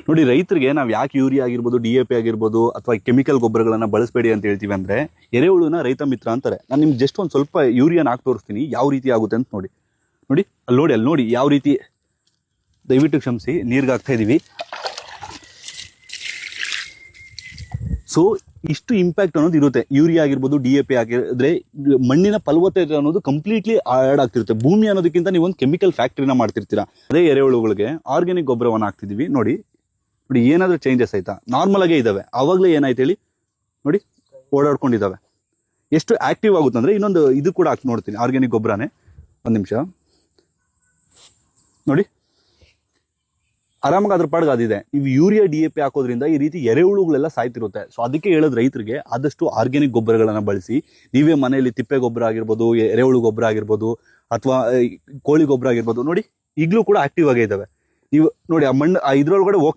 ನೋಡಿ, ರೈತರಿಗೆ ನಾವು ಯಾಕೆ ಯೂರಿಯಾ ಆಗಿರ್ಬೋದು, DAP ಆಗಿರ್ಬೋದು ಅಥವಾ ಕೆಮಿಕಲ್ ಗೊಬ್ಬರಗಳನ್ನ ಬಳಸಬೇಡಿ ಅಂತ ಹೇಳ್ತೀವಿ ಅಂದ್ರೆ, ಎರೆಹುಳುನ ರೈತ ಮಿತ್ರ ಅಂತಾರೆ. ನಾನು ನಿಮ್ಗೆ ಜಸ್ಟ್ ಒಂದು ಸ್ವಲ್ಪ ಯೂರಿಯಾನ ಹಾಕಿ ತೋರಿಸ್ತೀನಿ ಯಾವ ರೀತಿ ಆಗುತ್ತೆ ಅಂತ ನೋಡಿ. ನೋಡಿ ಅಲ್ಲಿ ನೋಡಿ ಯಾವ ರೀತಿ, ದಯವಿಟ್ಟು ಕ್ಷಮಿಸಿ, ನೀರ್ಗೆ ಹಾಕ್ತಾ ಇದೀವಿ. ಸೊ ಇಷ್ಟು ಇಂಪ್ಯಾಕ್ಟ್ ಅನ್ನೋದು ಇರುತ್ತೆ. ಯೂರಿಯಾ ಆಗಿರ್ಬೋದು, DAP ಆಗಿದ್ರೆ ಮಣ್ಣಿನ ಫಲವತ್ತತೆ ಅನ್ನೋದು ಕಂಪ್ಲೀಟ್ಲಿ ಆಡ್ ಆಗ್ತಿರುತ್ತೆ. ಭೂಮಿ ಅನ್ನೋದಕ್ಕಿಂತ ನೀವು ಒಂದು ಕೆಮಿಕಲ್ ಫ್ಯಾಕ್ಟ್ರಿನ ಮಾಡ್ತಿರ್ತೀರಾ. ಅದೇ ಎರೆಹುಳುಗಳಿಗೆ ಆರ್ಗ್ಯಾನಿಕ್ ಗೊಬ್ಬರವನ್ನು ಹಾಕ್ತಿದೀವಿ. ನೋಡಿ ನೋಡಿ ಏನಾದ್ರೂ ಚೇಂಜಸ್ ಆಯ್ತಾ? ನಾರ್ಮಲ್ ಆಗೇ ಇದಾವೆ. ಆವಾಗಲೇ ಏನಾಯ್ತು ಹೇಳಿ, ನೋಡಿ ಓಡಾಡ್ಕೊಂಡಿದ್ದಾವೆ. ಎಷ್ಟು ಆಕ್ಟಿವ್ ಆಗುತ್ತೆ ಅಂದ್ರೆ, ಇನ್ನೊಂದು ಇದು ಕೂಡ ಹಾಕಿ ನೋಡ್ತೀನಿ, ಆರ್ಗ್ಯಾನಿಕ್ ಗೊಬ್ಬರನೇ. ಒಂದು ನಿಮಿಷ ನೋಡಿ, ಆರಾಮಾಗಿ ಅದ್ರ ಪಾಡ್ಗೆ ಅದಿದೆ. ನೀವು ಯೂರಿಯಾ DAP ಹಾಕೋದ್ರಿಂದ ಈ ರೀತಿ ಎರೆಹುಳುಗಳೆಲ್ಲ ಸಾಯ್ತಿರುತ್ತೆ. ಸೊ ಅದಕ್ಕೆ ಹೇಳೋದು ರೈತರಿಗೆ, ಆದಷ್ಟು ಆರ್ಗ್ಯಾನಿಕ್ ಗೊಬ್ಬರಗಳನ್ನ ಬಳಸಿ. ನೀವೇ ಮನೆಯಲ್ಲಿ ತಿಪ್ಪೆ ಗೊಬ್ಬರ ಆಗಿರ್ಬೋದು, ಎರೆಹುಳು ಗೊಬ್ಬರ ಆಗಿರ್ಬೋದು, ಅಥವಾ ಕೋಳಿ ಗೊಬ್ಬರ ಆಗಿರ್ಬೋದು, ನೋಡಿ ಈಗಲೂ ಕೂಡ ಆಕ್ಟಿವ್ ಆಗೇ ಇದಾವೆ. ನೀವು ನೋಡಿ ಆ ಮಣ್ಣು ಇದ್ರೊಳಗಡೆ ಹೋಗ್ತಾ